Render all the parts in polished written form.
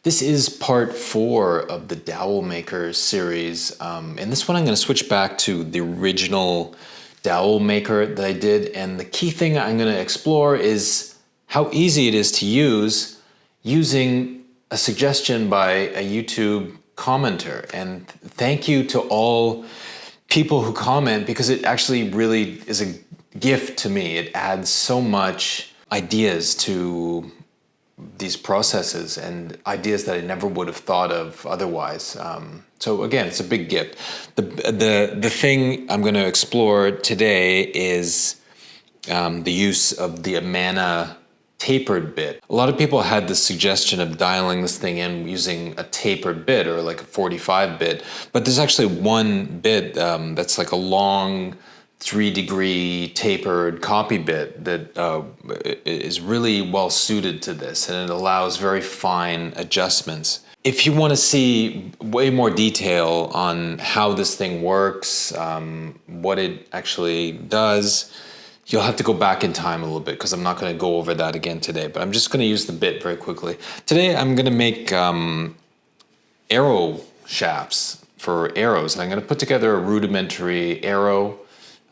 This is part 4 of the Dowel Maker series. And this one I'm going to switch back to the original dowel maker that I did. And the key thing I'm going to explore is how easy it is to use using a suggestion by a YouTube commenter. And thank you to all people who comment, because it actually really is a gift to me. It adds so much ideas to these processes and ideas that I never would have thought of otherwise. So again, it's a big gift. The thing I'm going to explore today is the use of the Amana tapered bit. A lot of people had the suggestion of dialing this thing in using a tapered bit or like a 45 bit, but there's actually one bit that's like a long 3-degree tapered copy bit that is really well suited to this, and it allows very fine adjustments. If you want to see way more detail on how this thing works, what it actually does, you'll have to go back in time a little bit, because I'm not going to go over that again today, but I'm just going to use the bit very quickly. Today I'm going to make arrow shafts for arrows, and I'm going to put together a rudimentary arrow.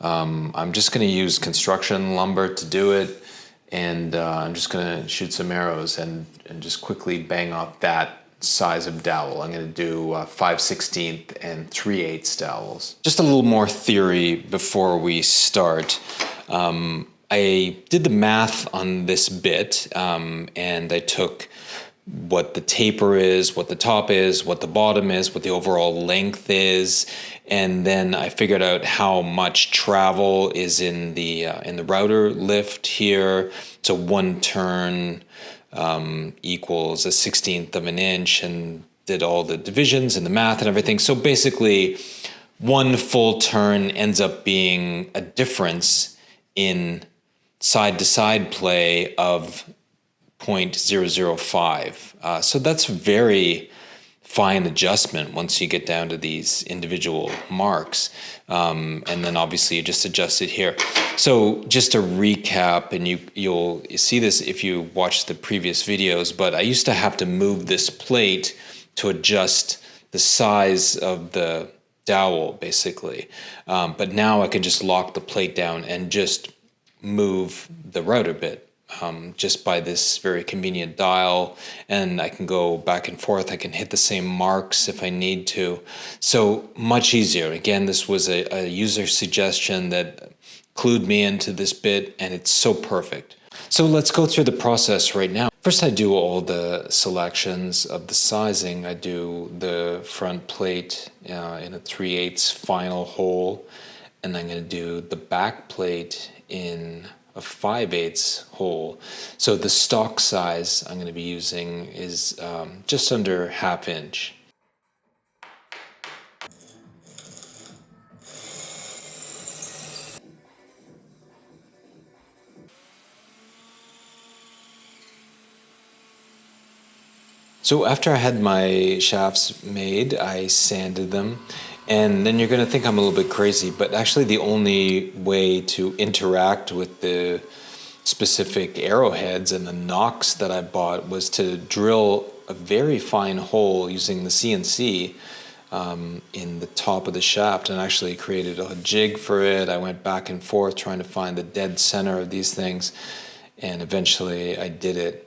I'm just going to use construction lumber to do it, and I'm just going to shoot some arrows and just quickly bang off that size of dowel. I'm going to do 5/16 and 3/8 dowels. Just a little more theory before we start. I did the math on this bit, and I took what the taper is, what the top is, what the bottom is, what the overall length is, and then I figured out how much travel is in the router lift here. So one turn equals 1/16 of an inch, and did all the divisions and the math and everything. So basically, one full turn ends up being a difference in side-to-side play of 0.005. So that's very fine adjustment once you get down to these individual marks. And then obviously you just adjust it here. So just to recap, and you'll see this if you watch the previous videos, but I used to have to move this plate to adjust the size of the dowel, basically. But now I can just lock the plate down and just move the router bit. Just by this very convenient dial, and I can go back and forth. I can hit the same marks if I need to. So much easier. Again, this was a user suggestion that clued me into this bit, and it's so perfect. So let's go through the process right now. First, I do all the selections of the sizing. I do the front plate in a 3/8 final hole, and I'm going to do the back plate in a 5/8 hole. So the stock size I'm going to be using is just under 1/2 inch. So after I had my shafts made, I sanded them. And then you're going to think I'm a little bit crazy, but actually the only way to interact with the specific arrowheads and the nocks that I bought was to drill a very fine hole using the CNC in the top of the shaft, and actually created a jig for it. I went back and forth trying to find the dead center of these things, and eventually I did it.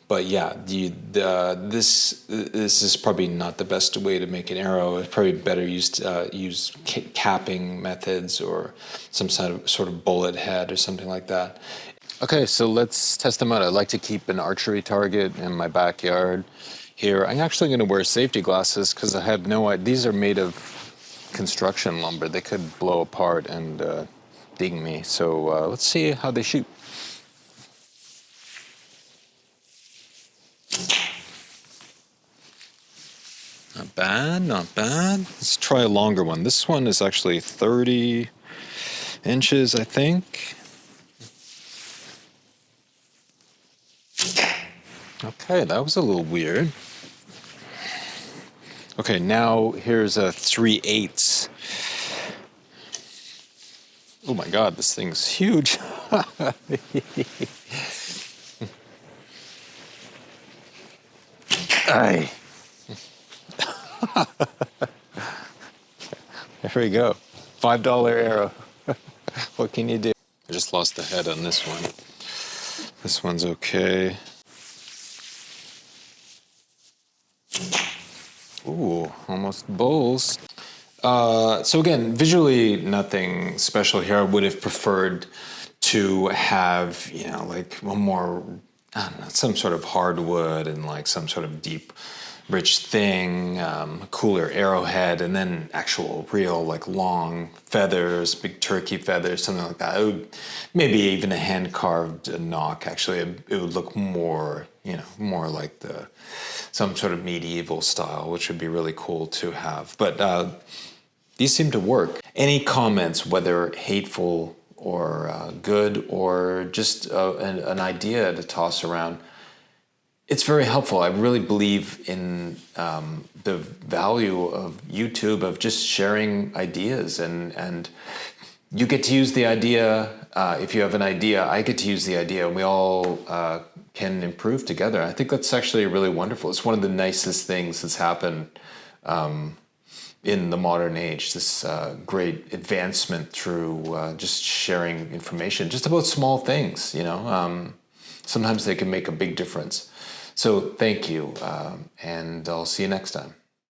But yeah, this is probably not the best way to make an arrow. It's probably better use capping methods or some sort of bullet head or something like that. Okay, so let's test them out. I like to keep an archery target in my backyard here. I'm actually going to wear safety glasses because I have no idea. These are made of construction lumber. They could blow apart and ding me. So let's see how they shoot. Not bad, not bad. Let's try a longer one. This one is actually 30 inches, I think. Okay, that was a little weird. Okay, now here's a 3/8. Oh my God, this thing's huge. Aye. There we go. $5 arrow. What can you do? I just lost the head on this one. This one's okay. Ooh, almost bowls. So again, visually nothing special here. I would have preferred to have, you know, like a more, I don't know, some sort of hardwood and like some sort of deep, rich thing, cooler arrowhead, and then actual real like long feathers, big turkey feathers, something like that. It would, maybe even a hand carved knock. Actually, it would look more, you know, more like the some sort of medieval style, which would be really cool to have. But these seem to work. Any comments, whether hateful or good, or just an idea to toss around, it's very helpful. I really believe in the value of YouTube, of just sharing ideas, and you get to use the idea. If you have an idea, I get to use the idea, and we all can improve together. I think that's actually really wonderful. It's one of the nicest things that's happened in the modern age, this great advancement through just sharing information, just about small things, you know. Sometimes they can make a big difference. So thank you, and I'll see you next time.